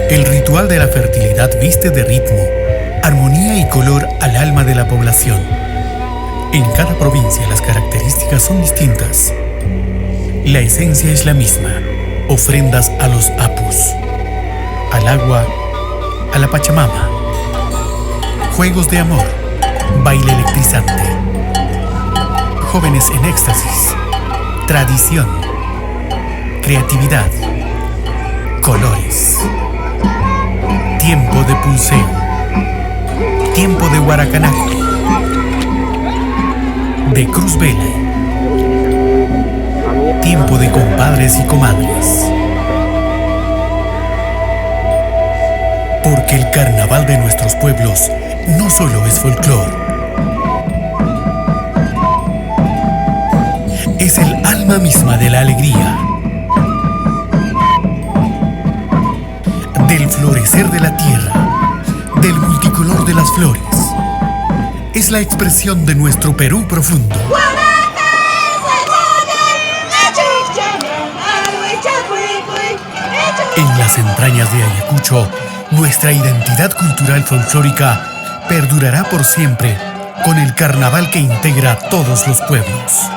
El ritual de la fertilidad viste de ritmo, armonía y color al alma de la población. En cada provincia las características son distintas. La esencia es la misma: ofrendas a los apus, al agua, a la Pachamama, juegos de amor, baile electrizante, jóvenes en éxtasis, tradición, creatividad, colores, tiempo de pulseo, tiempo de guaracanaco, de cruz vela, tiempo de compadres y comadres. Porque el carnaval de nuestros pueblos no solo es folclore, es el alma misma de la alegría, del florecer de la tierra, del multicolor de las flores. Es la expresión de nuestro Perú profundo. En las entrañas de Ayacucho, nuestra identidad cultural folclórica perdurará por siempre con el carnaval que integra a todos los pueblos.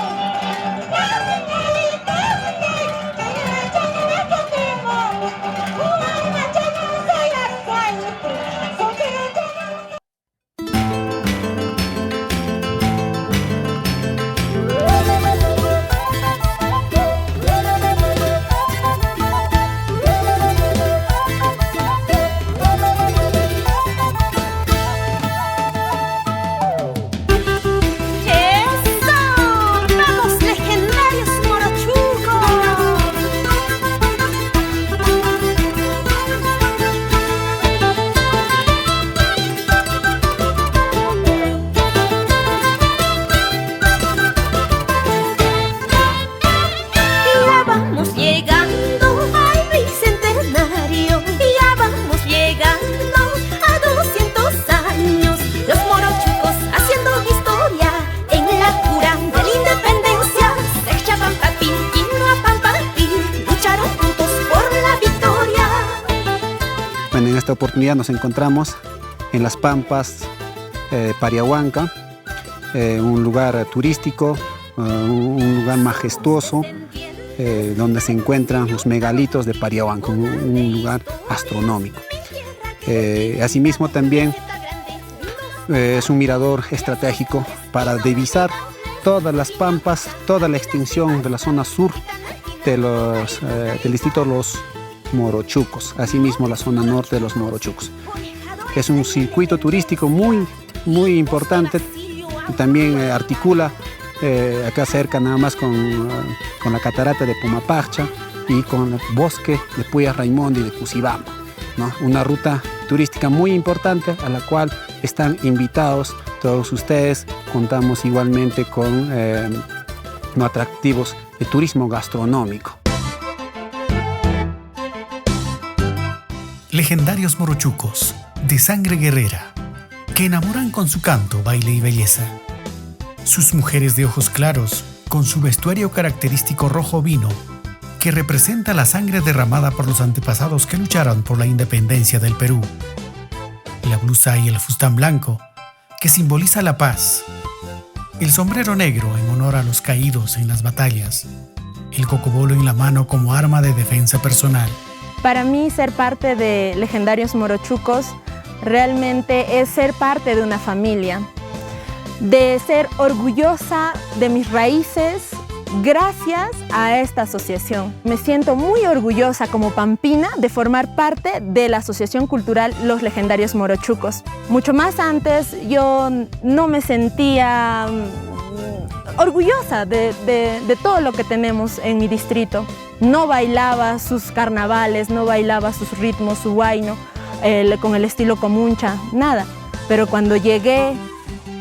En esta oportunidad nos encontramos en las Pampas Pariahuanca, un lugar turístico, un lugar majestuoso, donde se encuentran los megalitos de Pariahuanca, un lugar astronómico. Asimismo también es un mirador estratégico para divisar todas las pampas, toda la extensión de la zona sur del distrito Los Morochucos, asimismo la zona norte de Los Morochucos. Es un circuito turístico muy importante, y también articula acá cerca nada más con la catarata de Pumapacha y con el bosque de Puya Raimundo y de Cusibamba, ¿no? Una ruta turística muy importante a la cual están invitados todos ustedes. Contamos igualmente con atractivos de turismo gastronómico. Legendarios morochucos, de sangre guerrera, que enamoran con su canto, baile y belleza. Sus mujeres de ojos claros, con su vestuario característico rojo vino, que representa la sangre derramada por los antepasados que lucharon por la independencia del Perú. La blusa y el fustán blanco, que simboliza la paz. El sombrero negro en honor a los caídos en las batallas. El cocobolo en la mano como arma de defensa personal. Para mí, ser parte de Legendarios Morochucos realmente es ser parte de una familia, de ser orgullosa de mis raíces gracias a esta asociación. Me siento muy orgullosa como pampina de formar parte de la Asociación Cultural Los Legendarios Morochucos. Mucho más antes yo no me sentía orgullosa de todo lo que tenemos en mi distrito. No bailaba sus carnavales, no bailaba sus ritmos, su huayno, con el estilo comuncha, nada. Pero cuando llegué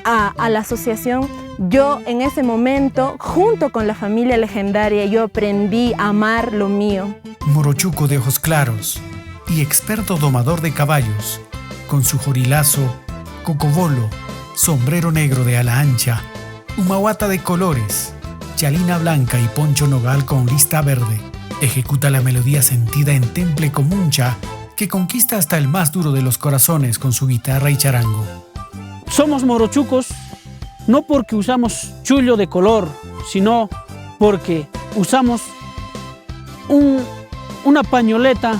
a la asociación, yo en ese momento, junto con la familia legendaria, yo aprendí a amar lo mío. Morochuco de ojos claros y experto domador de caballos, con su jorilazo, cocobolo, sombrero negro de ala ancha, humahuata de colores, chalina blanca y poncho nogal con lista verde, ejecuta la melodía sentida en temple comuncha que conquista hasta el más duro de los corazones con su guitarra y charango. Somos morochucos no porque usamos chullo de color, sino porque usamos una pañoleta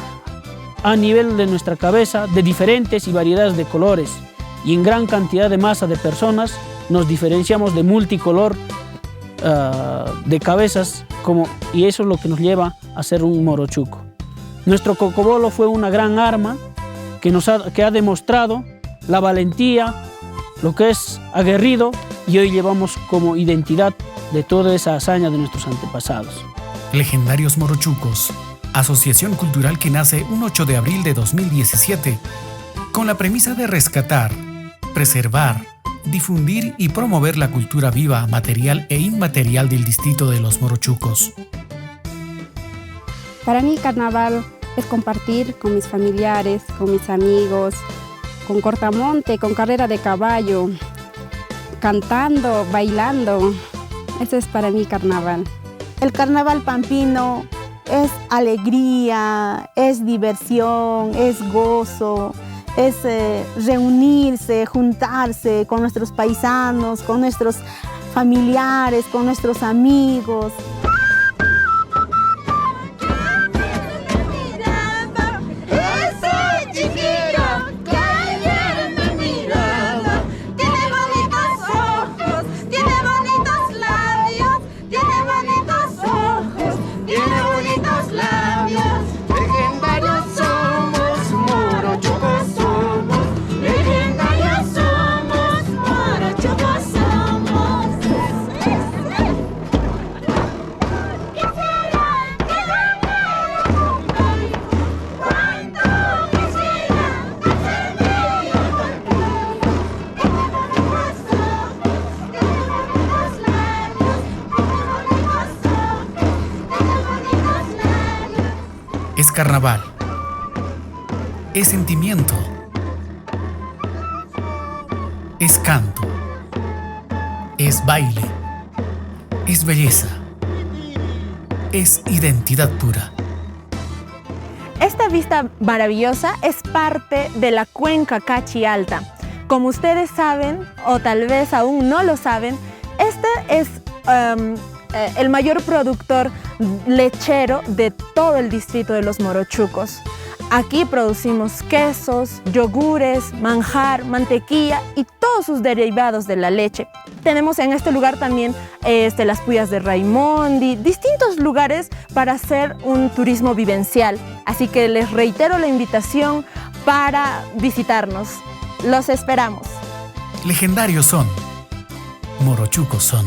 a nivel de nuestra cabeza de diferentes y variedades de colores, y en gran cantidad de masa de personas nos diferenciamos de multicolor de cabezas, y eso es lo que nos lleva a ser un morochuco. Nuestro cocobolo fue una gran arma que ha demostrado la valentía, lo que es aguerrido, y hoy llevamos como identidad de toda esa hazaña de nuestros antepasados. Legendarios Morochucos, asociación cultural que nace un 8 de abril de 2017, con la premisa de rescatar, preservar, difundir y promover la cultura viva, material e inmaterial del distrito de los Morochucos. Para mí, carnaval es compartir con mis familiares, con mis amigos, con cortamonte, con carrera de caballo, cantando, bailando. Eso es para mí carnaval. El carnaval pampino es alegría, es diversión, es gozo, es reunirse, juntarse con nuestros paisanos, con nuestros familiares, con nuestros amigos. Es carnaval, es sentimiento, es canto, es baile, es belleza, es identidad pura. Esta vista maravillosa es parte de la cuenca Cachi Alta. Como ustedes saben, o tal vez aún no lo saben, este es el mayor productor lechero de todo el distrito de los Morochucos. Aquí producimos quesos, yogures, manjar, mantequilla y todos sus derivados de la leche. Tenemos en este lugar también las puyas de Raimondi, distintos lugares para hacer un turismo vivencial. Así que les reitero la invitación para visitarnos. Los esperamos. Legendarios son, Morochucos son.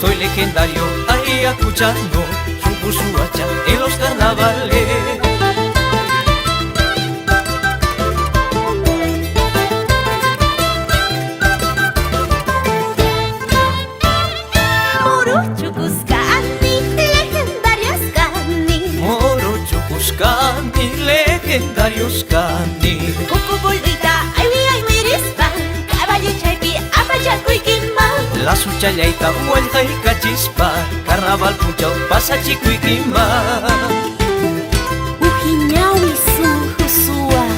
Soy legendario ayacuchano, Suncusuacha en los carnavales. Legendarios cani Cucu bolita, ay mirispa, caballo chaypi, apachacuiquima. La suchallaita, huelga y cachispa, carnaval puchao, pasa chicuiquima. Ujiñao y sujusuas.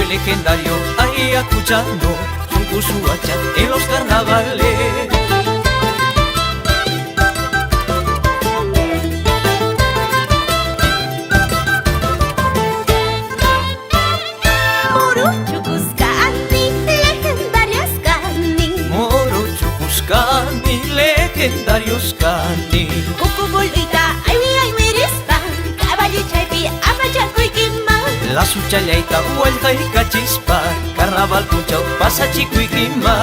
Legendario ayacuchano, Suncusuacha en los carnavales. Morochucuscani, legendarias cani. Morochucuscani, legendarios cani. Cucu bolita, ay mirispa, caballo chaypi, apachacuiquima. La suchallaita, huelga y cachispa, carnaval puchao, pasa chicuiquima.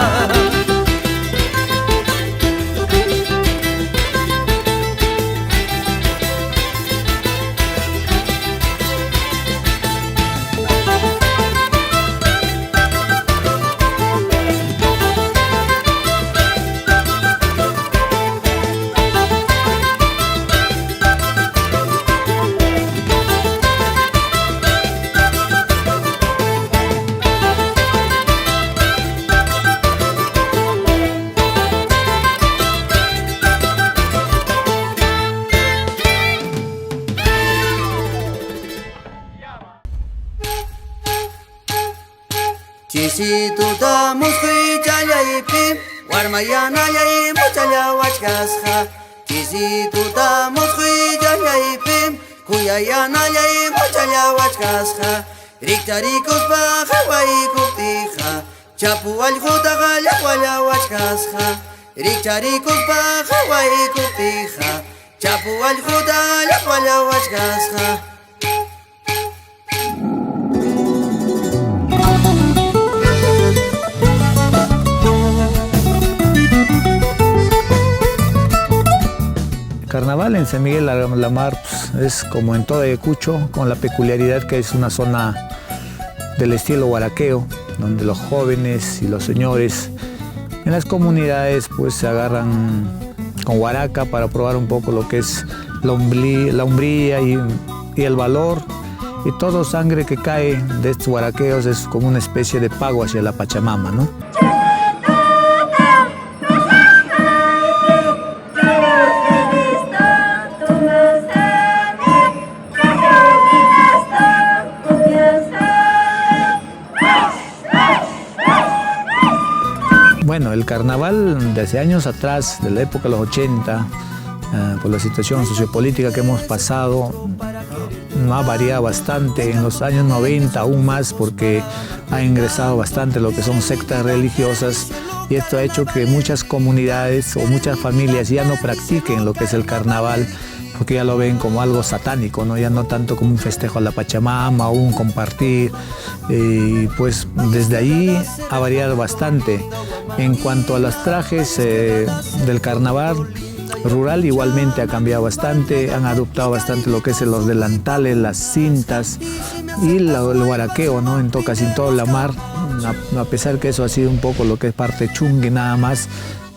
Chisituta musqui chalaypi, warmayanayay muchalla wachkasqa. Chisituta musqui chalaypi, kuyayanayay muchalla wachkasqa. Rikcharikuspa hawaykuptija, chapu allqutaqa llaqwalla wachkasqa. Rikcharikuspa hawaykuptija, chapu allquta llaqwalla wachkasqa. Carnaval en San Miguel la Mar pues, es como en todo Ayacucho, con la peculiaridad que es una zona del estilo huaraqueo, donde los jóvenes y los señores en las comunidades pues se agarran con huaraca para probar un poco lo que es la hombría y el valor, y todo sangre que cae de estos huaraqueos es como una especie de pago hacia la Pachamama, ¿no? Bueno, el carnaval desde años atrás, de la época de los 80, por la situación sociopolítica que hemos pasado, ha variado bastante. En los años 90 aún más, porque ha ingresado bastante lo que son sectas religiosas, y esto ha hecho que muchas comunidades o muchas familias ya no practiquen lo que es el carnaval, porque ya lo ven como algo satánico, ¿no? Ya no tanto como un festejo a la Pachamama o un compartir. Y pues desde ahí ha variado bastante. En cuanto a los trajes del carnaval rural, igualmente ha cambiado bastante, han adoptado bastante lo que es los delantales, las cintas y el huaraqueo, ¿no? En casi en toda la mar, a pesar que eso ha sido un poco lo que es parte chungue nada más.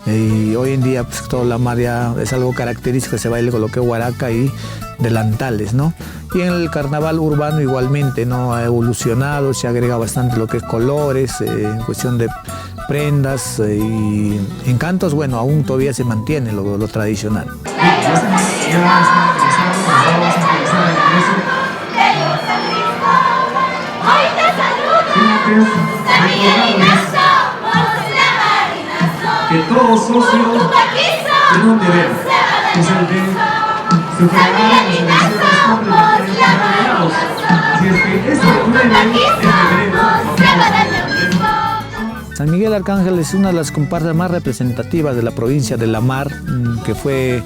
Y hoy en día pues toda la mar ya es algo característico, se baila con lo que es huaraca y delantales, ¿no? Y en el carnaval urbano igualmente, ¿no? Ha evolucionado, se agrega bastante lo que es colores, en cuestión de prendas y encantos, bueno, aún todavía se mantiene lo tradicional. ¡Hoy te antes recordarles que todo socio tiene un deber, que es el de sufragar las elecciones complementariamente terminados. Si es que este duele, San Miguel Arcángel es una de las comparsas más representativas de la provincia de La Mar, que fue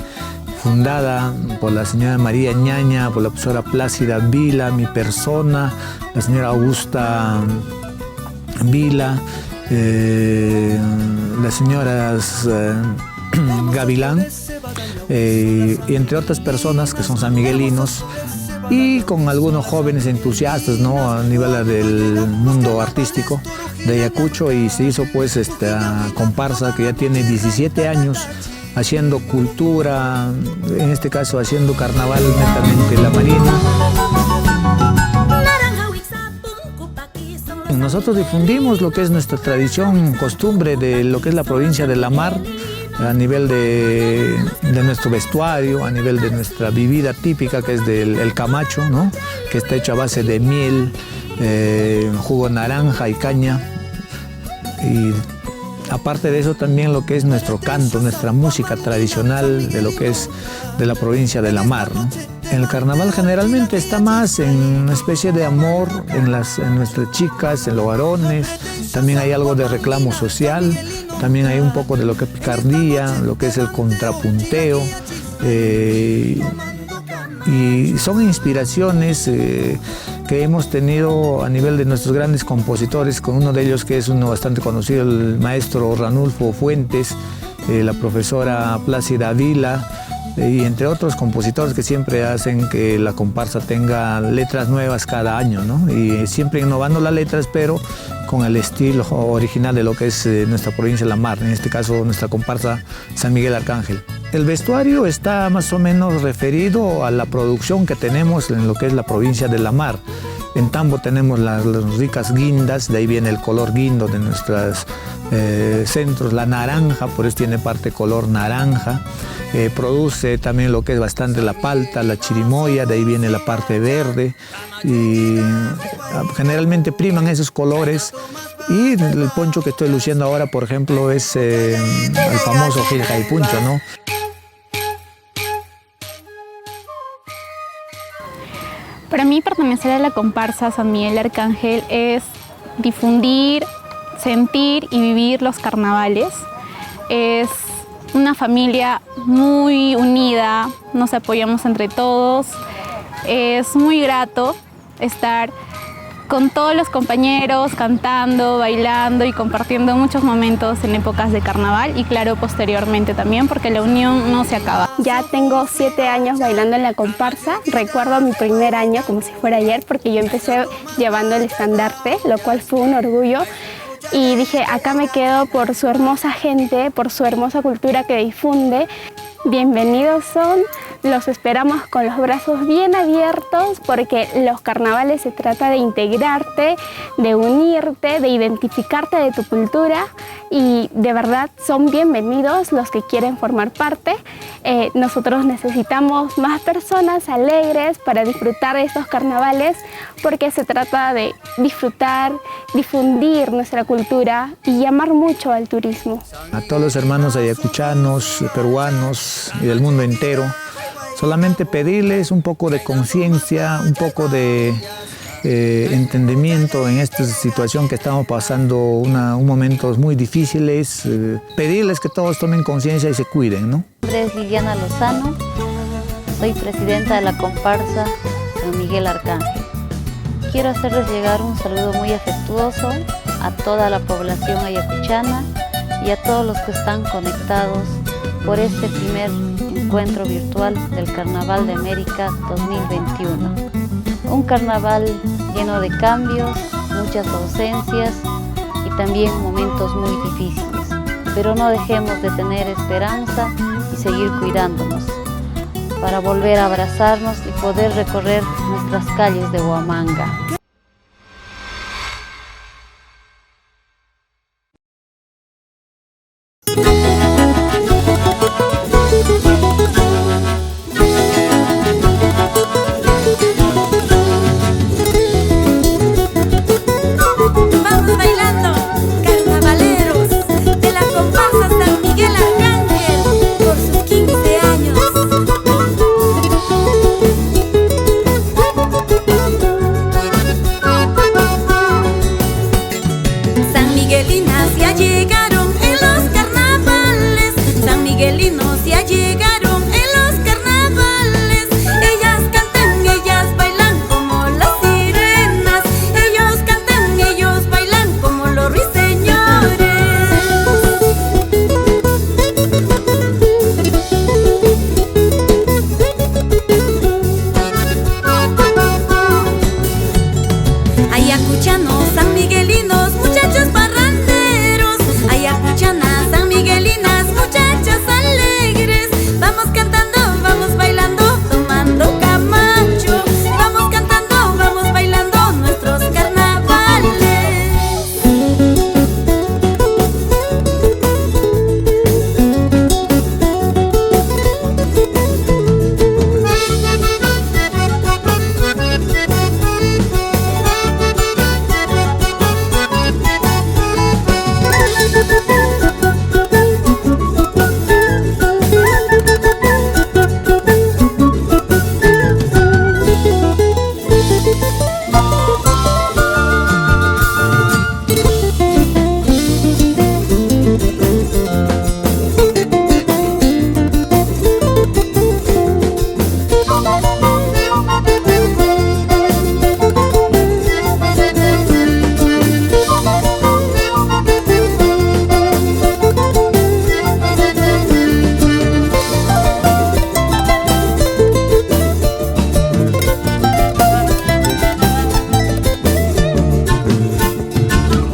fundada por la señora María Ñaña, por la profesora Plácida Vila, mi persona, la señora Augusta Vila, las señoras Gavilán, y entre otras personas que son sanmiguelinos, y con algunos jóvenes entusiastas, ¿no?, a nivel del mundo artístico de Ayacucho, y se hizo pues esta comparsa que ya tiene 17 años haciendo cultura, en este caso haciendo carnaval netamente la marina. Nosotros difundimos lo que es nuestra tradición, costumbre de lo que es la provincia de La Mar, a nivel de nuestro vestuario, a nivel de nuestra bebida típica, que es el camacho, ¿no?, que está hecho a base de miel, jugo naranja y caña. Y aparte de eso también lo que es nuestro canto, nuestra música tradicional de lo que es de la provincia de La Mar, ¿no? El carnaval generalmente está más en una especie de amor en nuestras chicas, en los varones. También hay algo de reclamo social, también hay un poco de lo que es picardía, lo que es el contrapunteo. Y son inspiraciones que hemos tenido a nivel de nuestros grandes compositores, con uno de ellos que es uno bastante conocido, el maestro Ranulfo Fuentes, la profesora Plácida Vila, y entre otros compositores que siempre hacen que la comparsa tenga letras nuevas cada año, ¿no? Y siempre innovando las letras, pero con el estilo original de lo que es nuestra provincia de La Mar, en este caso nuestra comparsa San Miguel Arcángel. El vestuario está más o menos referido a la producción que tenemos en lo que es la provincia de La Mar. En Tambo tenemos las ricas guindas, de ahí viene el color guindo de nuestros centros, la naranja, por eso tiene parte color naranja. Produce también lo que es bastante la palta, la chirimoya, de ahí viene la parte verde, y generalmente priman esos colores. Y el poncho que estoy luciendo ahora, por ejemplo, es el famoso Gilcaipuncho, ¿no? Para mí, pertenecer a la comparsa San Miguel Arcángel es difundir, sentir y vivir los carnavales. Es una familia muy unida, nos apoyamos entre todos. Es muy grato estar con todos los compañeros, cantando, bailando y compartiendo muchos momentos en épocas de carnaval, y claro, posteriormente también, porque la unión no se acaba. Ya tengo 7 años bailando en la comparsa. Recuerdo mi primer año como si fuera ayer, porque yo empecé llevando el estandarte, lo cual fue un orgullo. Y dije, acá me quedo por su hermosa gente, por su hermosa cultura que difunde. Bienvenidos son, los esperamos con los brazos bien abiertos, porque los carnavales se trata de integrarte, de unirte, de identificarte de tu cultura, y de verdad son bienvenidos los que quieren formar parte. Nosotros necesitamos más personas alegres para disfrutar de estos carnavales, porque se trata de disfrutar, difundir nuestra cultura y llamar mucho al turismo. A todos los hermanos ayacuchanos, peruanos y del mundo entero, solamente pedirles un poco de conciencia, un poco de entendimiento en esta situación que estamos pasando, un momentos muy difíciles, pedirles que todos tomen conciencia y se cuiden, ¿no? Mi nombre es Liliana Lozano, soy presidenta de la comparsa San Miguel Arcángel. Quiero hacerles llegar un saludo muy afectuoso a toda la población ayacuchana y a todos los que están conectados por este primer encuentro virtual del Carnaval de América 2021. Un carnaval lleno de cambios, muchas ausencias y también momentos muy difíciles. Pero no dejemos de tener esperanza y seguir cuidándonos para volver a abrazarnos y poder recorrer nuestras calles de Huamanga. Vamos San Miguelinos, muchachos parranderos, ayacuchanas, San Miguelinas, muchachas alegres. Vamos cantando, vamos bailando, tomando camacho. Vamos cantando, vamos bailando nuestros carnavales.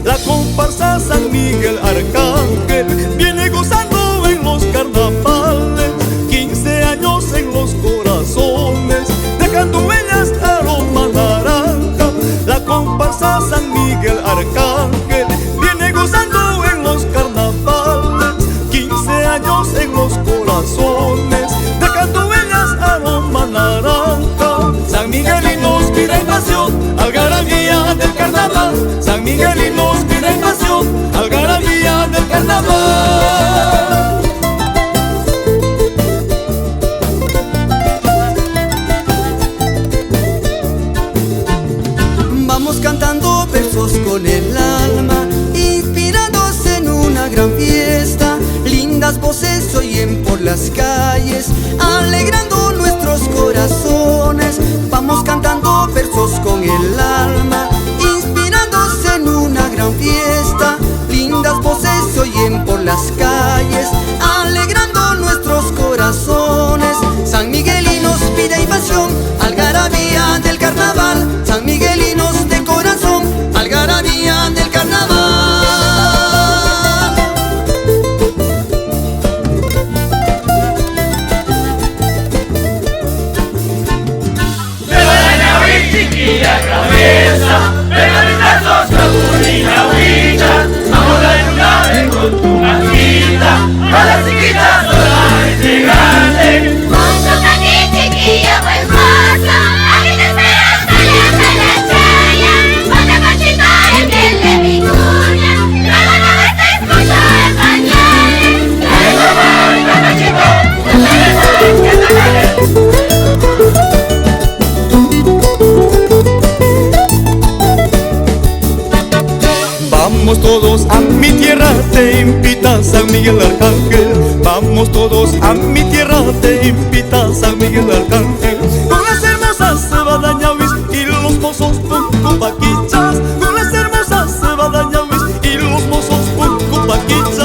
La comparsa San Miguel Arcángel viene gozando en los carnavales, 15 años en los corazones, dejando huellas aroma naranja. La comparsa San Miguel Arcángel viene gozando en los carnavales, 15 años en los corazones, dejando huellas aroma naranja. San Miguelinos, vida y pasión, algarabía del carnaval. San Miguelinos, vida y pasión, algarabía del carnaval. Vamos cantando versos con el alma, inspirados en una gran fiesta. Lindas voces se oyen por las calles, alegrando nuestros corazones. Vamos cantando versos con el alma, inspirados en una gran fiesta. Lindas voces se oyen por las calles, alegrando nuestros corazones. San Miguelinos, vida y pasión, algarabía del carnaval. San Miguelinos de corazón, algarabía del carnaval. Chiquilla cabeza, pegaditas cabulina huicha, vamos a ayudar con tu majita, a las chiquitas solamente grande. Mucho cani, chiquilla, buen mozo, aquí te esperas, sale hasta la chaya. Ponte cochito en piel de vicuña, luego no gastes mucho en pañales. Luego voy, papachito, no sabes qué canales. Vamos todos a mi tierra, te invita San Miguel Arcángel. Vamos todos a mi tierra, te invita San Miguel Arcángel. Con las hermosas badañahuis y los mozos puncupaquichas, con las hermosas badañahuis y los mozos puncupaquichas.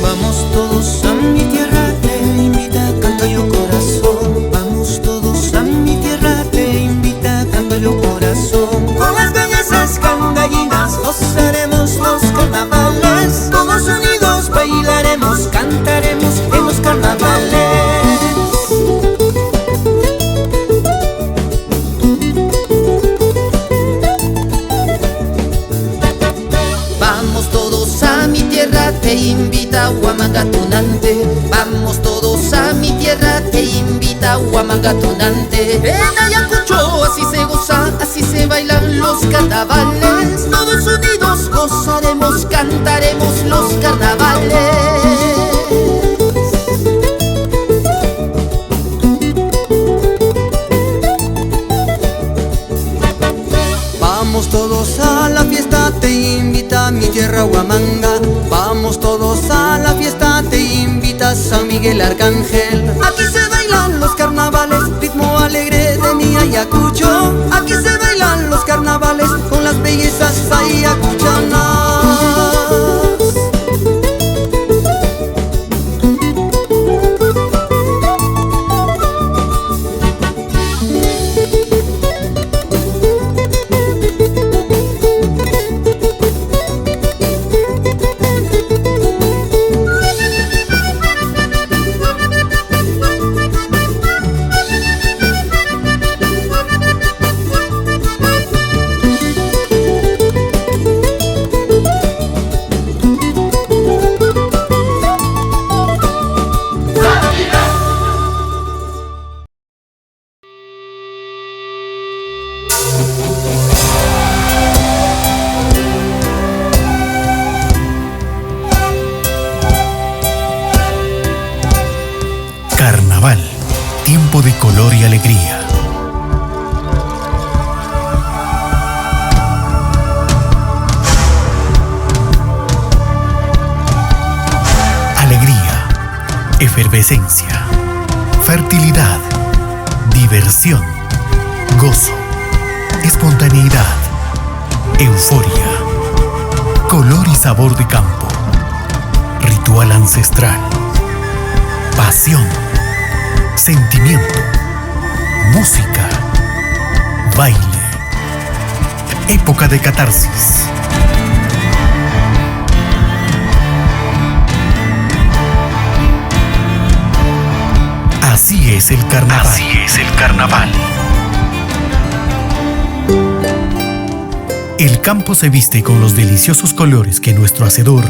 Vamos todos a mi tierra, te invita, canto yo corazón. Vamos todos a mi tierra, te invita, canto yo corazón. Con las bellezas cangallinas gozaremos los carnavales. Todos unidos bailaremos, cantaremos en los carnavales. Vamos todos a mi tierra, te invita Huamagatunante. Vamos todos a mi tierra, te invita Huamagatunante. En Ayacucho así se goza, así se bailan los carnavales. Todos unidos gozaremos, cantaremos los carnavales. Vamos todos a la fiesta, te invita mi tierra Huamanga. Vamos todos a la fiesta, te invita San Miguel Arcángel. Aquí se bailan los carnavales, ritmo alegre de mi Ayacucho. Aquí se bailan los carnavales con las bellezas ayacuchanas. Carnaval, tiempo de color y alegría. Alegría, efervescencia, fertilidad, diversión, gozo, espontaneidad, euforia, color y sabor de campo, ritual ancestral, pasión, sentimiento, música, baile, época de catarsis. Así es el carnaval. Así es el carnaval. El campo se viste con los deliciosos colores que nuestro hacedor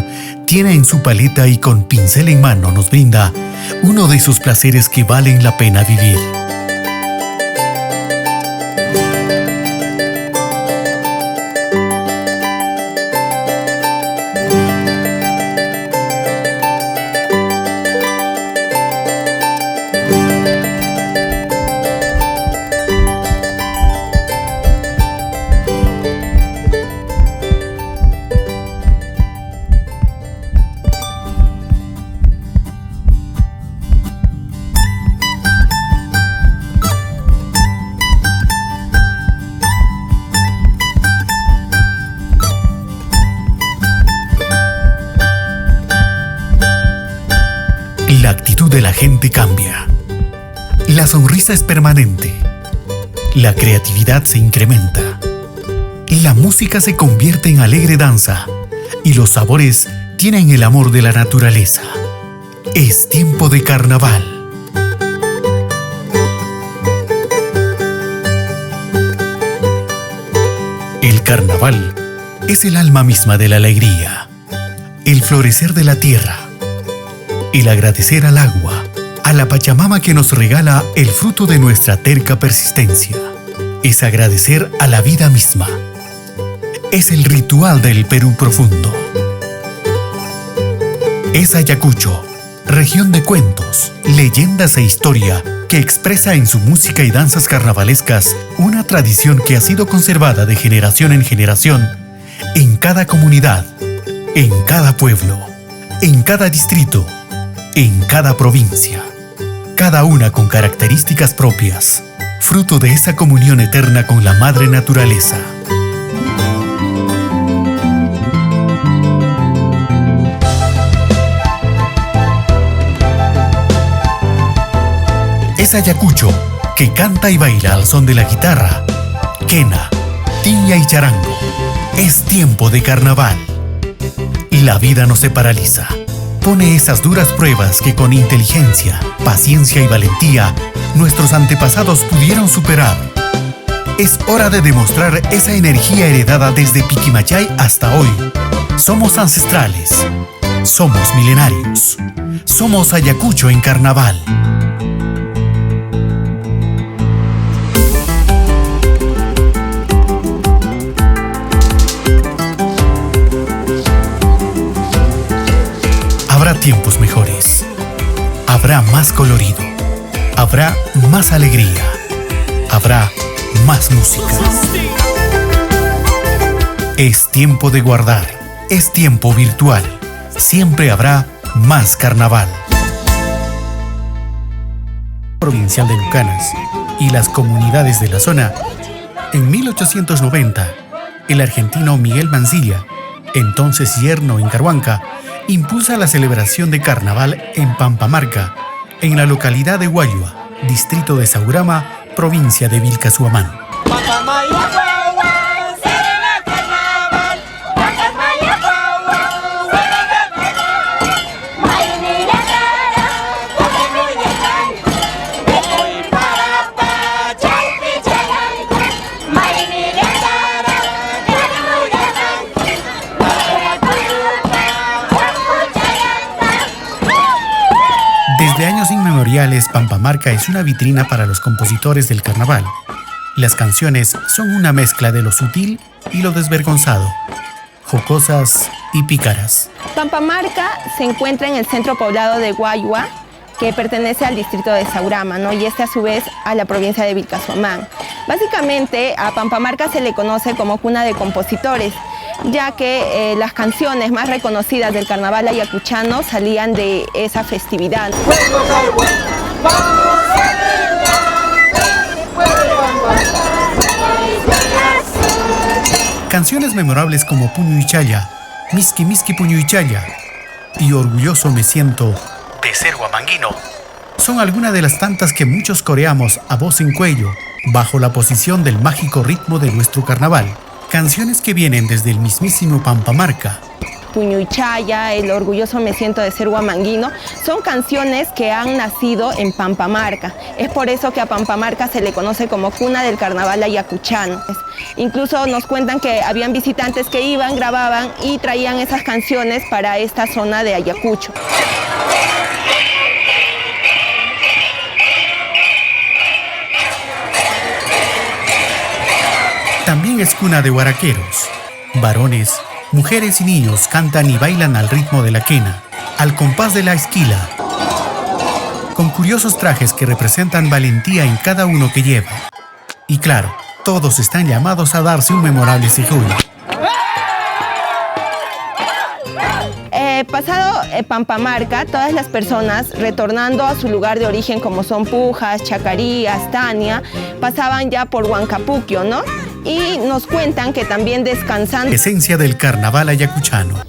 tiene en su paleta y con pincel en mano nos brinda uno de esos placeres que valen la pena vivir. La actitud de la gente cambia. La sonrisa es permanente. La creatividad se incrementa. La música se convierte en alegre danza y los sabores tienen el amor de la naturaleza. Es tiempo de carnaval. El carnaval es el alma misma de la alegría, el florecer de la tierra, el agradecer al agua, a la Pachamama que nos regala el fruto de nuestra terca persistencia. Es agradecer a la vida misma. Es el ritual del Perú profundo. Es Ayacucho, región de cuentos, leyendas e historia que expresa en su música y danzas carnavalescas una tradición que ha sido conservada de generación en generación en cada comunidad, en cada pueblo, en cada distrito, en cada provincia, cada una con características propias, fruto de esa comunión eterna con la madre naturaleza. Es Ayacucho, que canta y baila al son de la guitarra, quena, tiña y charango. Es tiempo de carnaval. La vida no se paraliza. Pone esas duras pruebas que con inteligencia, paciencia y valentía nuestros antepasados pudieron superar. Es hora de demostrar esa energía heredada desde Piquimachay hasta hoy. Somos ancestrales, somos milenarios, somos Ayacucho en carnaval. Habrá tiempos mejores, habrá más colorido, habrá más alegría, habrá más música. Es tiempo de guardar, es tiempo virtual, siempre habrá más carnaval. Provincial de Lucanas y las comunidades de la zona. En 1890, el argentino Miguel Mansilla, entonces yerno en Carhuanca, impulsa la celebración de carnaval en Pampamarca, en la localidad de Guayua, distrito de Saurama, provincia de Vilcashuamán. Desde años inmemoriales, Pampamarca es una vitrina para los compositores del carnaval. Las canciones son una mezcla de lo sutil y lo desvergonzado, jocosas y pícaras. Pampamarca se encuentra en el centro poblado de Guayua, que pertenece al distrito de Saurama, ¿no? Y a su vez a la provincia de Vilcashuamán. Básicamente a Pampamarca se le conoce como cuna de compositores, ya que las canciones más reconocidas del carnaval ayacuchano salían de esa festividad. Canciones memorables como Puño y Chaya, Miski Miski Puño y Chaya y Orgulloso me siento de ser huamanguino son algunas de las tantas que muchos coreamos a voz en cuello bajo la posición del mágico ritmo de nuestro carnaval. Canciones que vienen desde el mismísimo Pampamarca. Puño y Chaya, El Orgulloso me siento de ser huamanguino, son canciones que han nacido en Pampamarca. Es por eso que a Pampamarca se le conoce como cuna del carnaval ayacuchano. Incluso nos cuentan que habían visitantes que iban, grababan y traían esas canciones para esta zona de Ayacucho. También es cuna de guaraqueros. Varones, mujeres y niños cantan y bailan al ritmo de la quena, al compás de la esquila, con curiosos trajes que representan valentía en cada uno que lleva. Y claro, todos están llamados a darse un memorable sijuy. Pasado Pampamarca, todas las personas retornando a su lugar de origen, como son Pujas, Chacarías, Tania, pasaban ya por Huancapuquio, ¿no? Y nos cuentan que también descansan. Esencia del carnaval ayacuchano.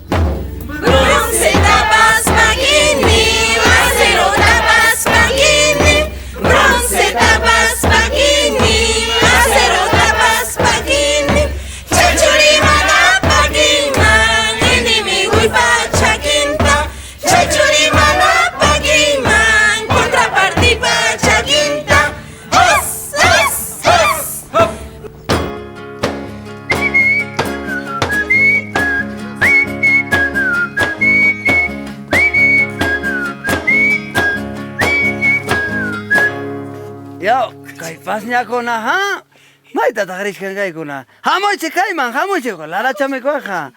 Pasñakuna, ha? Maita tagrishkan gaykuna. Hamoyche kayman, hamoyche ko larachame koja.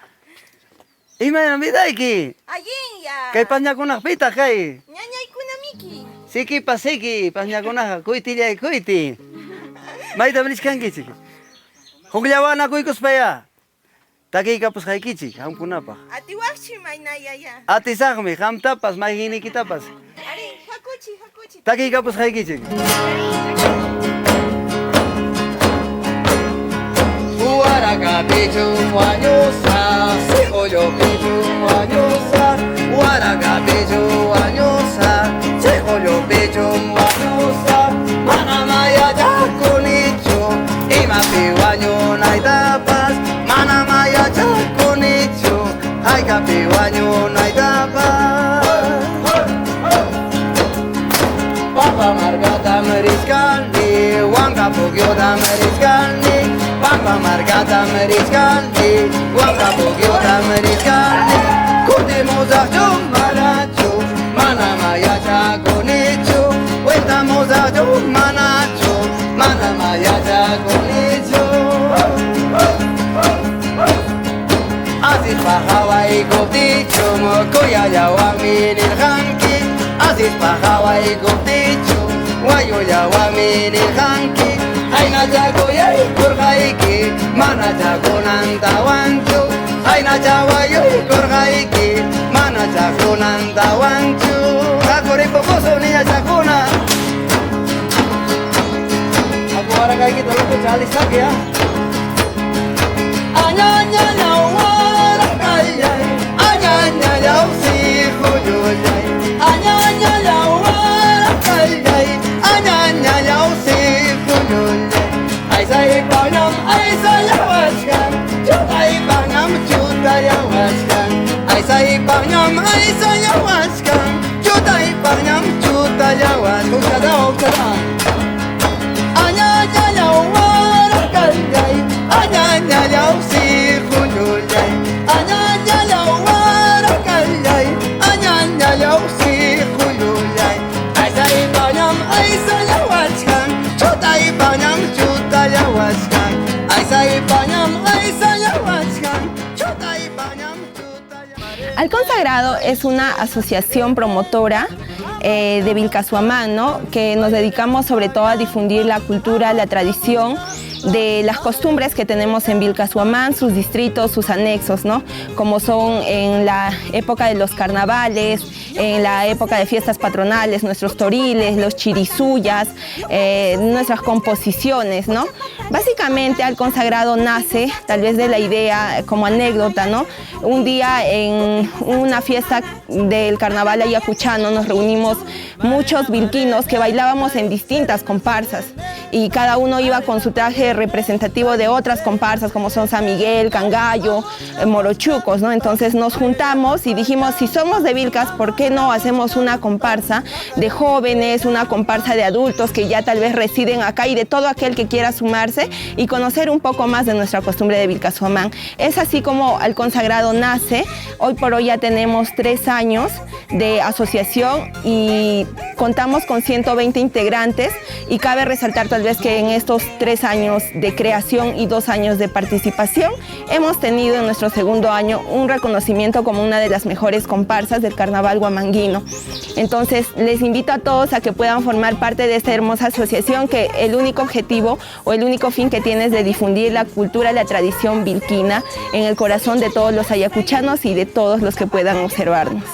Ima midayki. Allinya. Kay pasñakuna pita kay. Ñañaykuna miki. Siki pasiki, pasñakuna kuyti llay kuyti. Maita brishkanki chiki. Hukllawana kuykuspaya. Takiyka pues haykichi, hamkunapa. Atiwakchi maynayaya. Atisaqmi, hamtapas, mayhinikitapas. Ari, hakuchi. Takiyka pues haykichi. Guaraca pecho añosa, sejoyo pecho añosa, guaraca pecho añosa, sejoyo pecho añosa, manamaya ya con hecho, y más piwaño no hay tapas, manamaya ya con hecho, hay capiwaño no hay tapas. Papa margata meriscani, Huancapuquio da meriscani. Pampamarca meriscani, Huancapuquio meriscani. Curtimos a manacho, manamaya chaconicho. Cuentamos a manacho, manamaya chaconicho. Así pa Hawaii coticho, mocoya ya guamini el hanki. Así pa Hawaii coticho, guayo ya guamini el hanki. Aina jago yai kurgaiki, mana jago nanta wanchu. Aina jago yai kurgaiki, mana jago nanta wanchu. Hakuri pokoso niya chakuna. Aku orang kayak gitu lu cali sak ya. Anyanya nyawara kayai, anyanya yaw si hujujai. Anyanya nyawara kayai, anyanya yaw si Ay panam ay sayawaskan, ay panam chutayawaskan. Ay panam ay sayawaskan, ay panam chutayawaskan. Ukada ukada. Anyanya yawara kayai, anyanya yaw si khujulai. Anyanya yawara kayai, anyanya yaw si khujulai. Ay panam ay sayawaskan, ay panam chutayawaskan. Halcón Sagrado es una asociación promotora de Vilcashuamán, ¿no? Que nos dedicamos sobre todo a difundir la cultura, la tradición de las costumbres que tenemos en Vilcashuamán, sus distritos, sus anexos, ¿no? Como son en la época de los carnavales, en la época de fiestas patronales, nuestros toriles, los chirizuyas, nuestras composiciones, ¿no? Básicamente Al Consagrado nace tal vez de la idea como anécdota, ¿no? Un día en una fiesta del carnaval ayacuchano nos reunimos muchos vilquinos que bailábamos en distintas comparsas y cada uno iba con su traje representativo de otras comparsas como son San Miguel, Cangallo, Morochucos, ¿no? Entonces nos juntamos y dijimos, si somos de Vilcas, ¿por qué no hacemos una comparsa de jóvenes, una comparsa de adultos que ya tal vez residen acá y de todo aquel que quiera sumarse y conocer un poco más de nuestra costumbre de Vilcashuamán? Es así como Al Consagrado nace. Hoy por hoy ya tenemos 3 años de asociación y contamos con 120 integrantes y cabe resaltar tal vez que en estos 3 años de creación y 2 años de participación hemos tenido en nuestro segundo año un reconocimiento como una de las mejores comparsas del carnaval huamanguino. Entonces les invito a todos a que puedan formar parte de esta hermosa asociación que el único objetivo o el único fin que tiene es de difundir la cultura, la tradición vilquina en el corazón de todos los ayacuchanos y de todos los que puedan observarnos.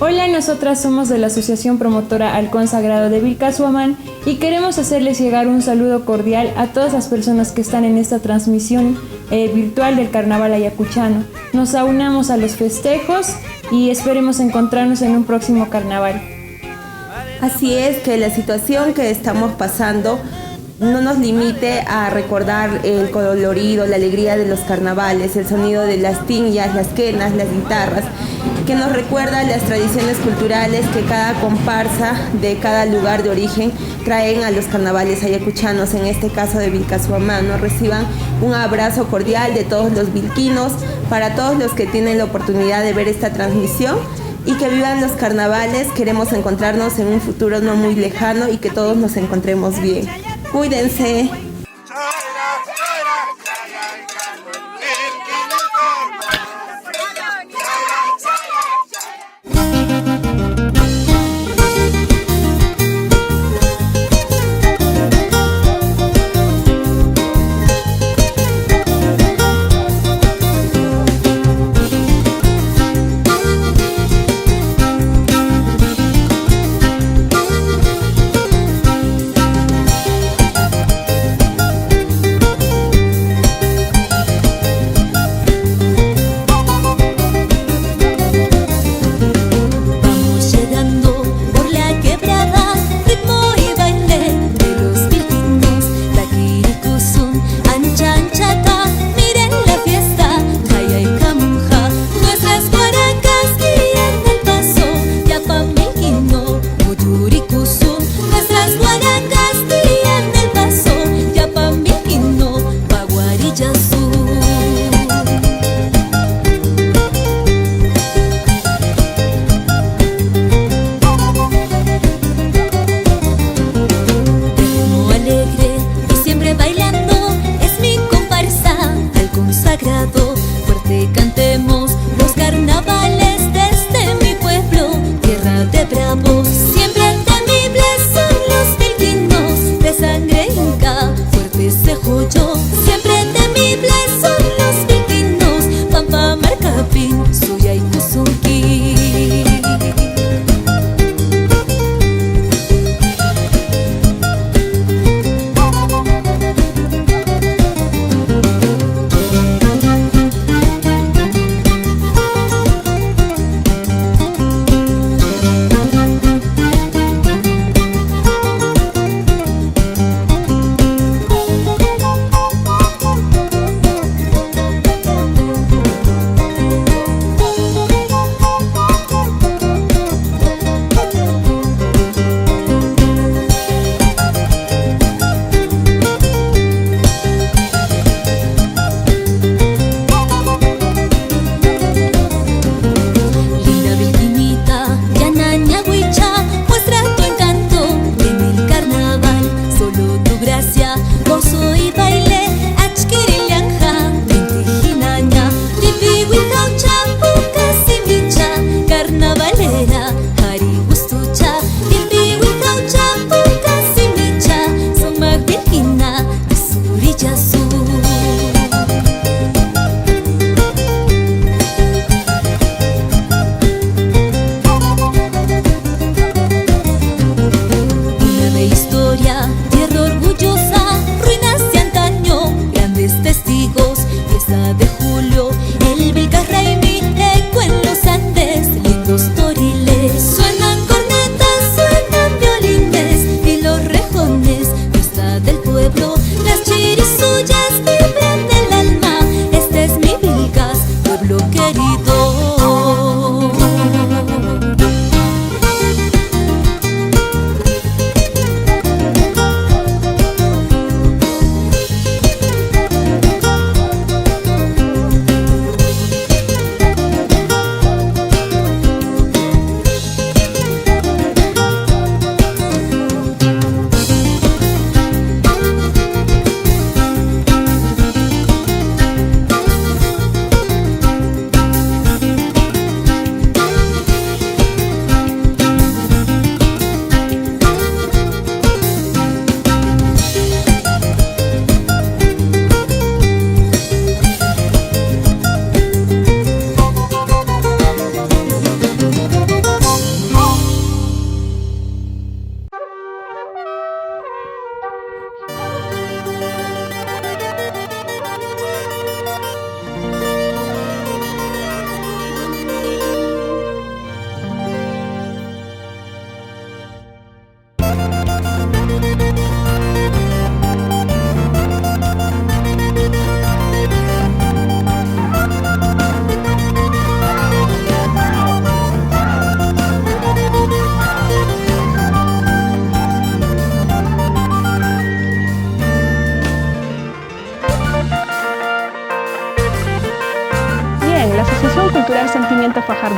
Hola, nosotras somos de la Asociación Promotora Al Consagrado de Vilcashuamán y queremos hacerles llegar un saludo cordial a todas las personas que están en esta transmisión virtual del Carnaval ayacuchano. Nos aunamos a los festejos y esperemos encontrarnos en un próximo carnaval. Así es, que la situación que estamos pasando no nos limite a recordar el colorido, la alegría de los carnavales, el sonido de las tiñas, las quenas, las guitarras, que nos recuerda las tradiciones culturales que cada comparsa de cada lugar de origen traen a los carnavales ayacuchanos, en este caso de Vilcashuamán. Nos reciban un abrazo cordial de todos los vilquinos, para todos los que tienen la oportunidad de ver esta transmisión y que vivan los carnavales. Queremos encontrarnos en un futuro no muy lejano y que todos nos encontremos bien. Cuídense. Siempre temibles son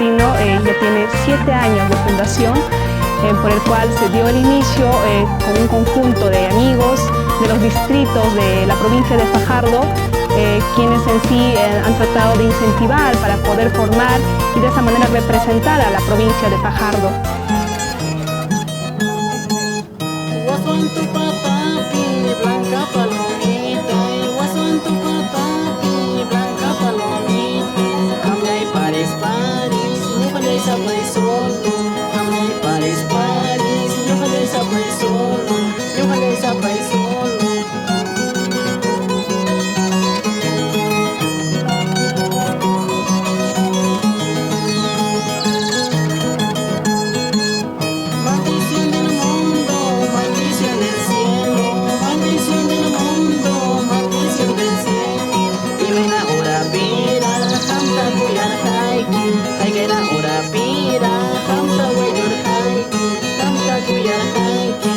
Fajardino ya tiene 7 años de fundación, por el cual se dio el inicio con un conjunto de amigos de los distritos de la provincia de Fajardo, quienes en sí han tratado de incentivar para poder formar y de esa manera representar a la provincia de Fajardo. Blanca palomita, igual tu patapi, blanca palomita, hambre pares paris, no puedes hablar solo, hambre pares paris, no puedes hablar solo, no puedes hablar solo. Maldición del mundo, maldición del cielo. Maldición del mundo, maldición del cielo. Y ven ahora pira, hamta kuyar haiki. Haikera ahora pira, hamta kuyar haiki. Hamta kuyar haiki.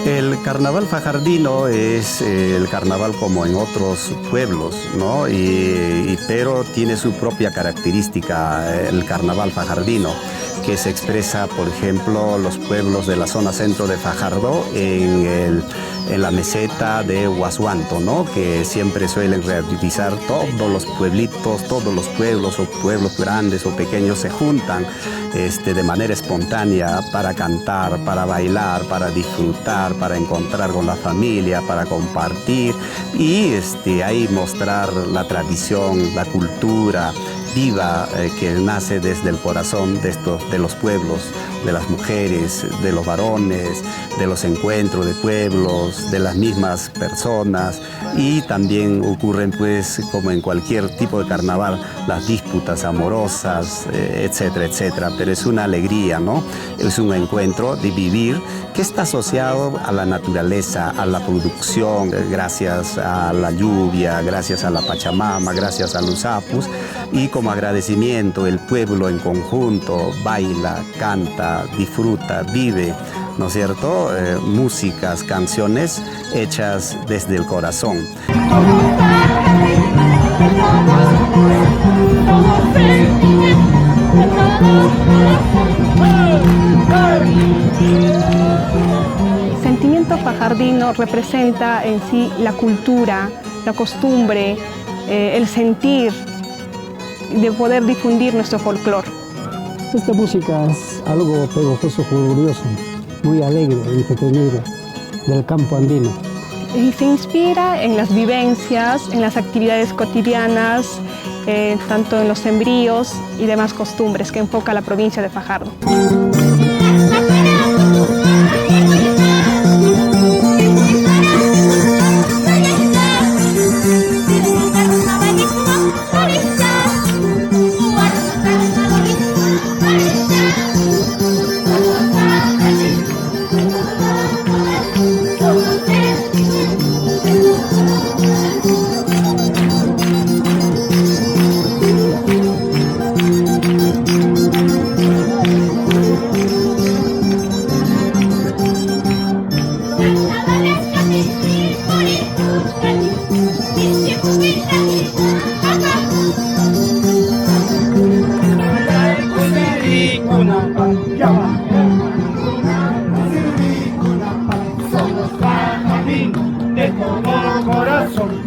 El carnaval fajardino es el carnaval como en otros pueblos, ¿no? Pero tiene su propia característica el carnaval fajardino, que se expresa, por ejemplo, los pueblos de la zona centro de Fajardo en la meseta de Huashuanto, ¿no? Que siempre suelen realizar todos los pueblitos, todos los pueblos o pueblos grandes o pequeños se juntan de manera espontánea para cantar, para bailar, para disfrutar, para encontrar con la familia, para compartir y ahí mostrar la tradición, la cultura viva que nace desde el corazón de los pueblos, de las mujeres, de los varones, de los encuentros de pueblos, de las mismas personas y también ocurren pues como en cualquier tipo de carnaval las disputas amorosas, etcétera, etcétera, pero es una alegría, ¿no? Es un encuentro de vivir que está asociado a la naturaleza, a la producción, gracias a la lluvia, gracias a la Pachamama, gracias a los apus y como agradecimiento el pueblo en conjunto baila, canta, disfruta, vive, ¿no es cierto? Músicas, canciones hechas desde el corazón. El sentimiento fajardino representa en sí la cultura, la costumbre, el sentir de poder difundir nuestro folclore. Esta música es algo pegajoso, curioso, muy alegre, entretenido, del campo andino. Y se inspira en las vivencias, en las actividades cotidianas, tanto en los sembríos y demás costumbres que enfoca la provincia de Fajardo.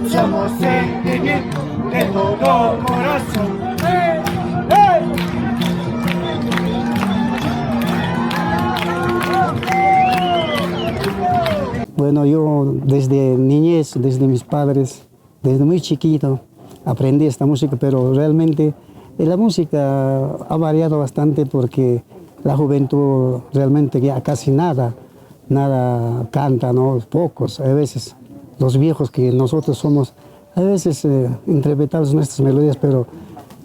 Somos sentimiento de todo corazón. Bueno, yo desde niñez, desde mis padres, desde muy chiquito, aprendí esta música, pero realmente la música ha variado bastante porque la juventud realmente ya casi nada canta, ¿no? Pocos, a veces. Los viejos que nosotros somos, a veces interpretamos nuestras melodías, pero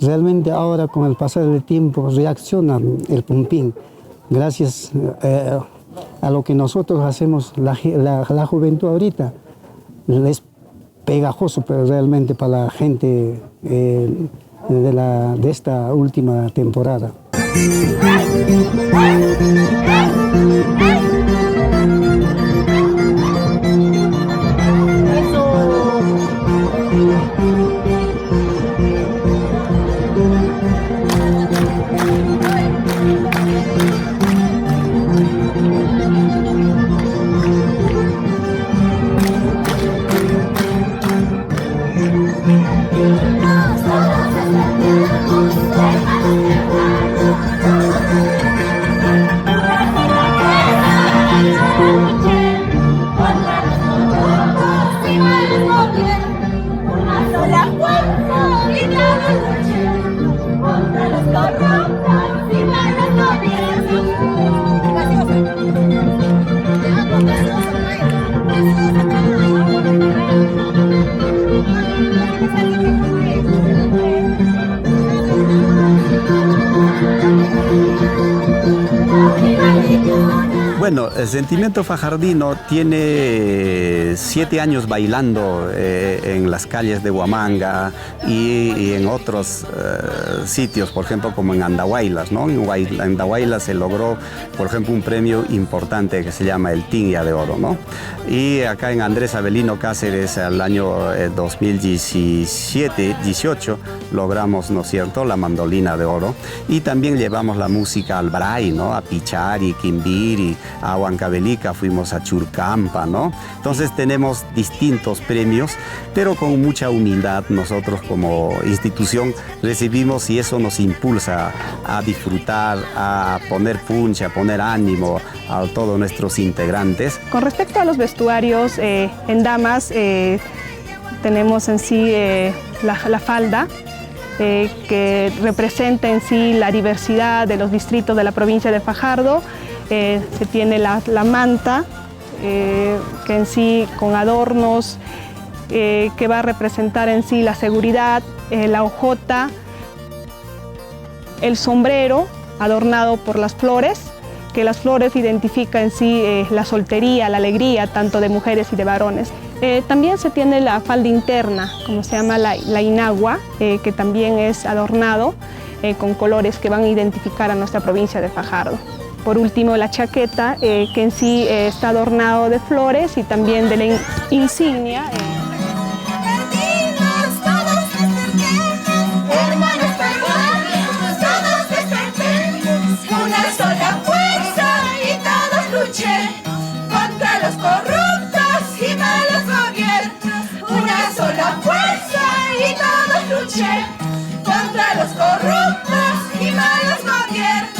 realmente ahora con el pasar del tiempo reacciona el pumpín. Gracias a lo que nosotros hacemos, la juventud ahorita les pegajoso, pero realmente para la gente de esta última temporada. Bueno, el Sentimiento Fajardino tiene 7 años bailando en las calles de Huamanga y en otros sitios, por ejemplo, como en Andahuaylas, ¿no? En Andahuaylas se logró, por ejemplo, un premio importante que se llama el Tingia de Oro, ¿no? Y acá en Andrés Avelino Cáceres, al año 2017-18, logramos, ¿no es cierto?, la Mandolina de Oro. Y también llevamos la música al Bray, ¿no?, a Pichari, Quimbiri, a Huancavelica, fuimos a Churcampa, ¿no? Entonces tenemos distintos premios, pero con mucha humildad nosotros como institución recibimos y eso nos impulsa a disfrutar, a poner punch, a poner ánimo a todos nuestros integrantes. Con respecto a los vestuarios, en damas tenemos en sí la falda, que representa en sí la diversidad de los distritos de la provincia de Fajardo. Se tiene la manta, que en sí con adornos, que va a representar en sí la seguridad, la hojota, el sombrero adornado por las flores, que las flores identifican en sí la soltería, la alegría, tanto de mujeres y de varones. También se tiene la falda interna, como se llama la inagua, que también es adornado con colores que van a identificar a nuestra provincia de Fajardo. Por último, la chaqueta, que en sí está adornado de flores y también de la insignia. Una sola fuerza y todos luchen contra los corruptos y malos gobiernos. Una sola fuerza y todos luchen contra los corruptos y malos gobiernos.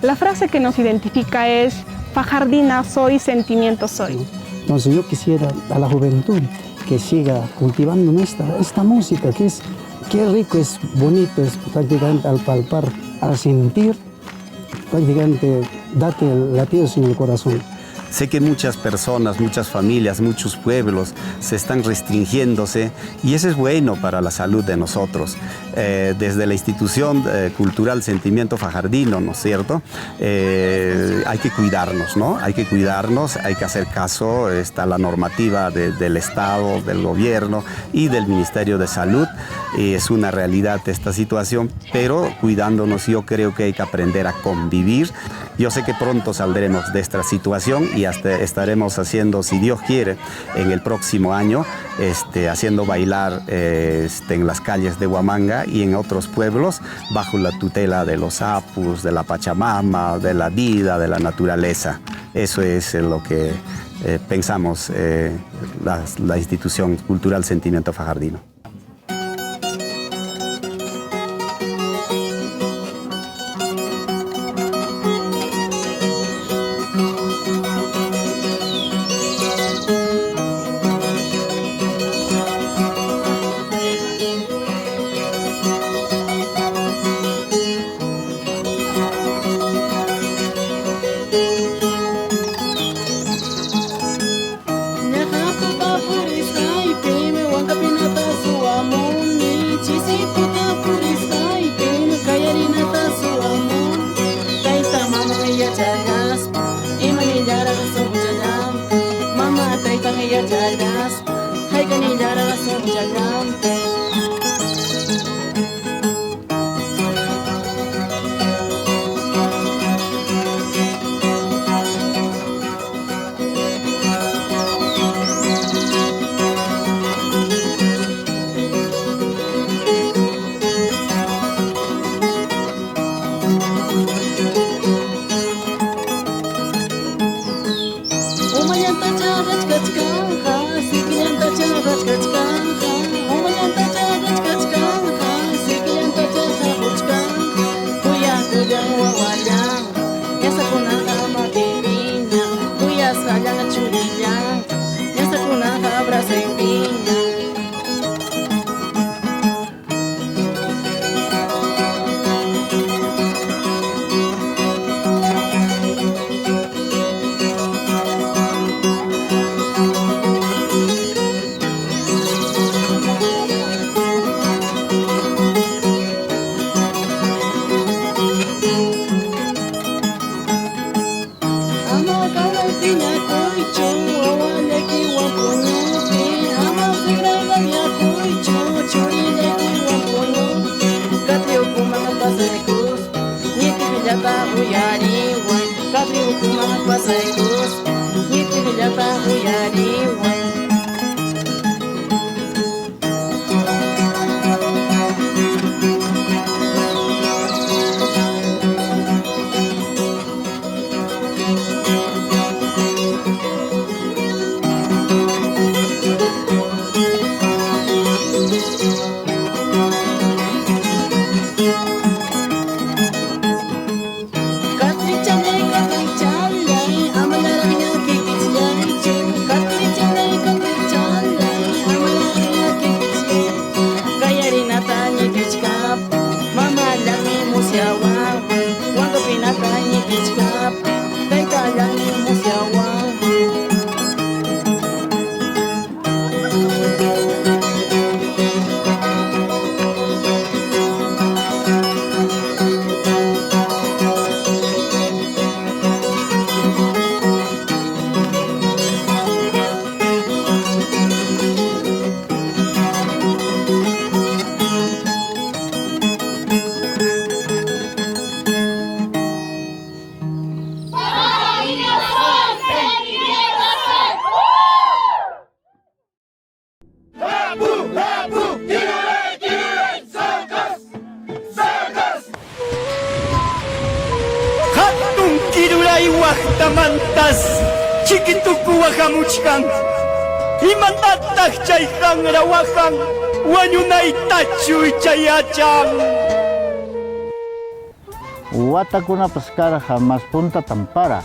La frase que nos identifica es: fajardina soy, sentimiento soy. Entonces yo quisiera a la juventud que siga cultivando esta música, que es qué rico, es bonito, es prácticamente al palpar, al sentir, prácticamente date latidos en el corazón. Sé que muchas personas, muchas familias, muchos pueblos se están restringiéndose y eso es bueno para la salud de nosotros. Desde la institución cultural Sentimiento Fajardino, ¿no es cierto? Hay que cuidarnos, ¿no? Hay que cuidarnos, hay que hacer caso, está la normativa del Estado, del gobierno y del Ministerio de Salud. Es una realidad esta situación, pero cuidándonos yo creo que hay que aprender a convivir. Yo sé que pronto saldremos de esta situación y hasta estaremos haciendo, si Dios quiere, en el próximo año, haciendo bailar en las calles de Huamanga y en otros pueblos, bajo la tutela de los apus, de la Pachamama, de la vida, de la naturaleza. Eso es lo que pensamos la institución cultural Sentimiento Fajardino. Watakuna paskara jamás punta tampara.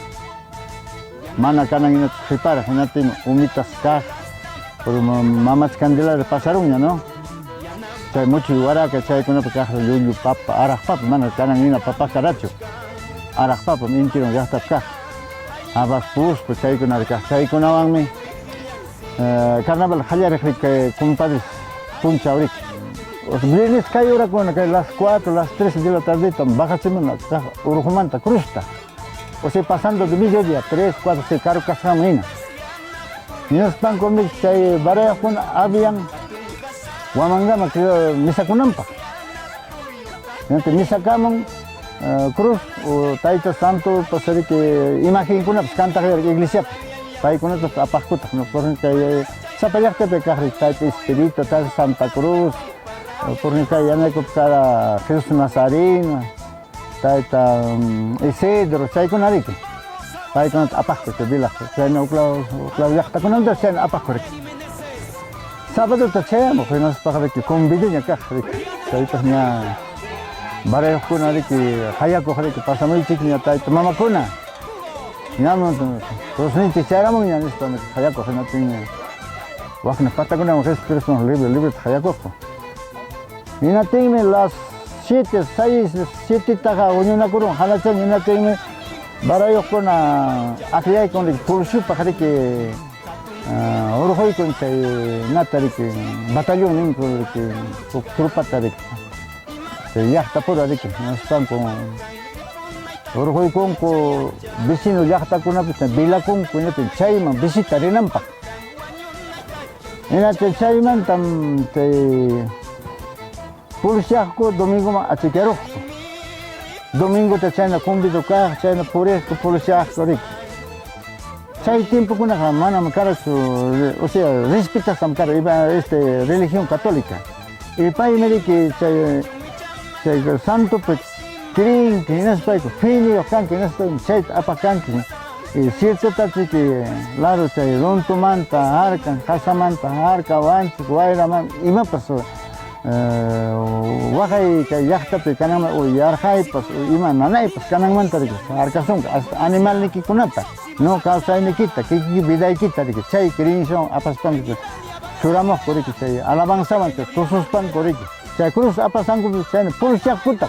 Mana kanan ina prepara, hinatin umitas kaj. Por mamás candela de pasaruña, ¿no? Chay mucho iguara que chay kuna pakaj yuyu papa, araj papa, mana kanan ina papa caracho. Araj papa, mintiro gasta kaj. Abas pus, pues chay kuna kaj, chay kuna wangmi. Carnaval hallar que compadres puncha ahorita. Vienes cae ahora con las 4, las 3 de la tarde, bajas en una caja, urujumanta, crusta. O sea, pasando de mediodía, 3, 4, 6 carros casamina. Y nos están conmigo, hay varias con avian, guamangama, que me sacunampa. Entonces, me sacamos cruz, o taita santo, pasar que imagen con una canta la iglesia. Para con esto apascuta, no por que sapayar que pecar, taita espíritu, tal Santa Cruz. Por ya no hay que buscar Jesús Nazareno, Isidro, hay con Arique. paykunata apaqku vilaq chayna uklaw llaqtakunamanta chayna apaqku riki. Sabadota chayamuq hinaspaqa riki conviveña kaq riki. Chaypas ña barayuqkuna riki hayakuq riki pasamuychik ña tayta mamakuna. Ñaman tusninchik chayramun ña nispa hayakuq hinatin ña waqna patakunaman respiración libre hayakuqku. Hinatinmi las 7, 6, 7 taqa uñunakurun hanachan hinatinmi barayuqkuna aqllaykun riki pulsupaq riki urquykun chay nata riki batallón ninku riki trupata riki chay llaqtapura riki nispanku urquykunku vecino llaqtakunapi vilakunku hinaptin chayman visita rinanpaq. Hinachik chaymantam chay pulsiyaqku domingoman achikaruqku. Domingota chayna convido kaq, chayna puriqku pulsiyaqku riki. Chay tiempokunaqa manam karachu, o sea, respetasam kara religión católica. Y paymi riki chay santopi krinki hinaspayku filio kanki hinaspaymi chayta apakanki. Y ciertota chiki lado chay runtumanta harkan, qasamanta harka, wanchik, wayraman imapas waqay kay llaqtapi kananman yarqaypas ima nanaypas kananmanta riki harkasunqa hasta animalnikikunata no kawsaynikita kiki vidaykita riki chay crinson apaspanku churamuqku riki chay alabanzaman tususpanku riki chay cruz apasanku chayna pulsiyaqputa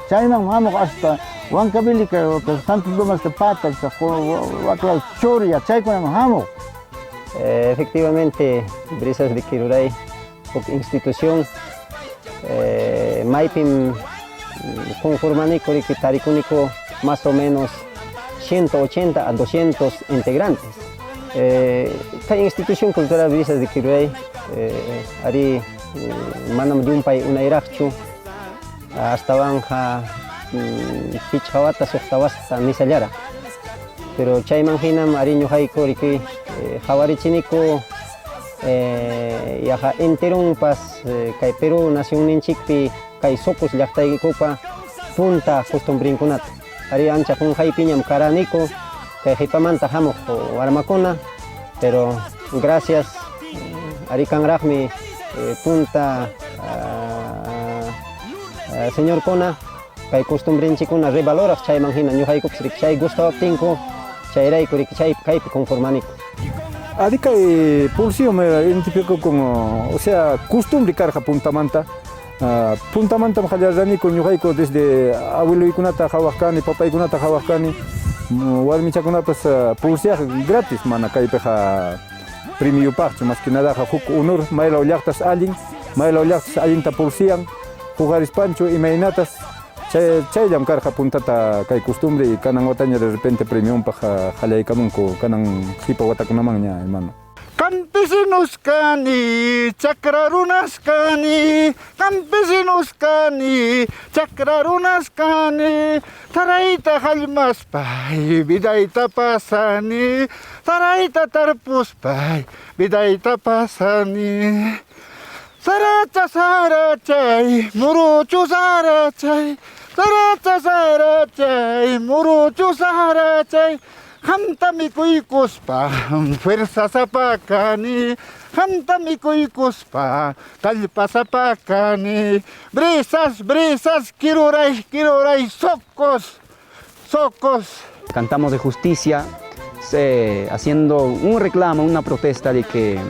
chayman hamuq hasta Huancavelica Santo Tomás de Pata waqlaw Churia chaykunaman hamuq. Efectivamente, Brisas de Kiruray, institución Maipim conformanico riki taricúnico más o menos 180 a 200 integrantes. Esta institución cultural Brisas de Kiruray ari manam yumpay unayrakchu hasta banja pichawata suhtawasta nisallara. Pero chayman hinam ari ñuqayku riki hawarichiniku yaha enterunpas kay Perú nación ninchikpi kay Socos llaqtaykupa punta costumbrinkunata. Ari ancha qunqaypiñam karaniku kay qhipamanta hamuq warmakuna, pero gracias ari kanraqmi punta señorkuna kay costumbrinchikuna revaloraq chayman hina ñuqaykupas riki chay gustawaptinku chayrayku riki chay kaypi conformaniku. Adika pulsio me identifico como, o sea, costumbre carja puntamanta. Puntamanta majallarani con ñuqayku desde abuelo ikunata hawaqkani, papa ikunata hawaqkani, warmichakunapas pulsiaq gratis mana kaypiqa premio paqchu, más que nada huk honor maylaw llaqtas allinta pulsian, jugarispanchu imaynatas chayllam karqa puntata kay costumbre y kanan wataña de repente premium paja halaykamunku kanan hipa watakunaman ña hermano. Campesinos cani, chakrarunas cani, campesinos cani, chakrarunas cani, taraita halmaspay, vidaita pasani, taraita tarpuspay, vidaita pasani. Saracha sarachay, muruchu sarachay, saracha sarachay, muruchu sarachay, hamta mikuykuspa, fuerza sapakani, hamta mikuykuspa, talpa sapakani, brisas, kiruray, socos. Cantamos de justicia, haciendo un reclamo, una protesta de que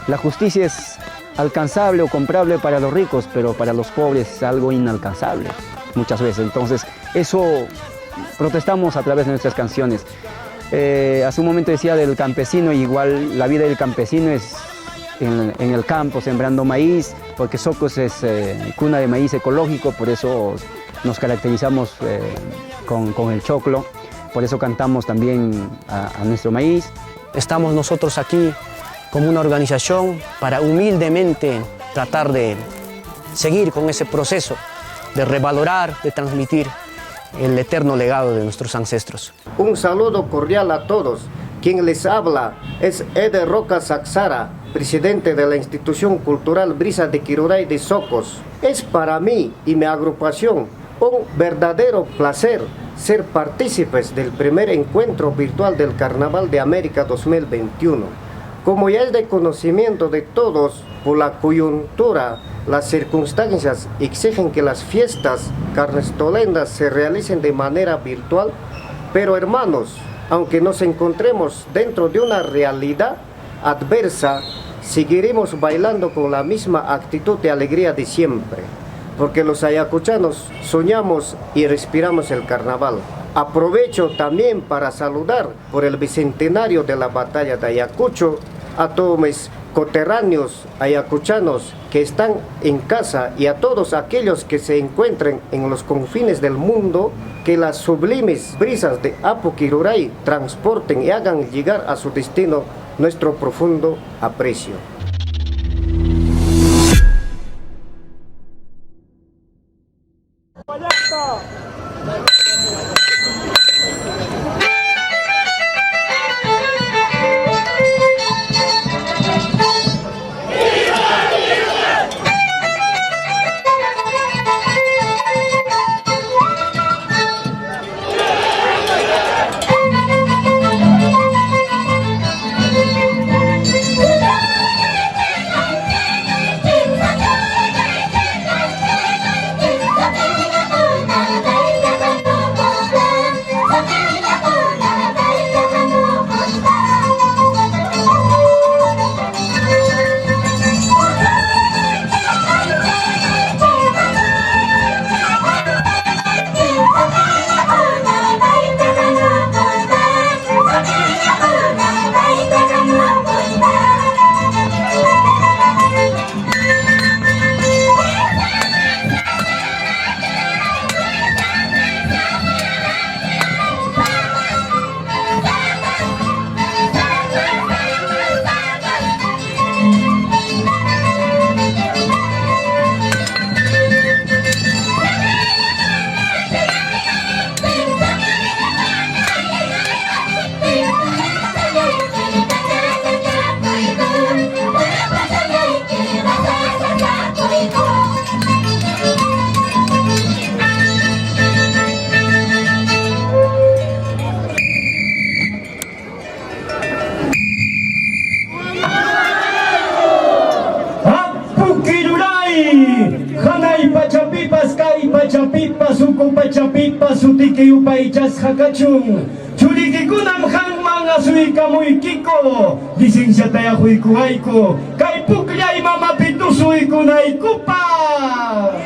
la justicia es alcanzable o comprable para los ricos, pero para los pobres es algo inalcanzable muchas veces. Entonces, eso protestamos a través de nuestras canciones. Hace un momento decía del campesino, igual la vida del campesino es en el campo, sembrando maíz, porque Socos es cuna de maíz ecológico, por eso nos caracterizamos con el choclo, por eso cantamos también a nuestro maíz. Estamos nosotros aquí como una organización para humildemente tratar de seguir con ese proceso de revalorar, de transmitir el eterno legado de nuestros ancestros. Un saludo cordial a todos. Quien les habla es Eder Roca Saxara, presidente de la Institución Cultural Brisas de Kiruray de Socos. Es para mí y mi agrupación un verdadero placer ser partícipes del primer encuentro virtual del Carnaval de América 2021. Como ya es de conocimiento de todos, por la coyuntura, las circunstancias exigen que las fiestas carnestolendas se realicen de manera virtual, pero hermanos, aunque nos encontremos dentro de una realidad adversa, seguiremos bailando con la misma actitud de alegría de siempre, porque los ayacuchanos soñamos y respiramos el carnaval. Aprovecho también para saludar por el bicentenario de la batalla de Ayacucho a todos mis coterráneos ayacuchanos que están en casa y a todos aquellos que se encuentren en los confines del mundo, que las sublimes brisas de Apuquiruray transporten y hagan llegar a su destino nuestro profundo aprecio. Pachapipas, uku pachapipas, utiki upaychas hakachun. Churikikunam hanman asuikamuykiko, licenciataya huykuayku, kay puklay mamapitu suykunaykupas.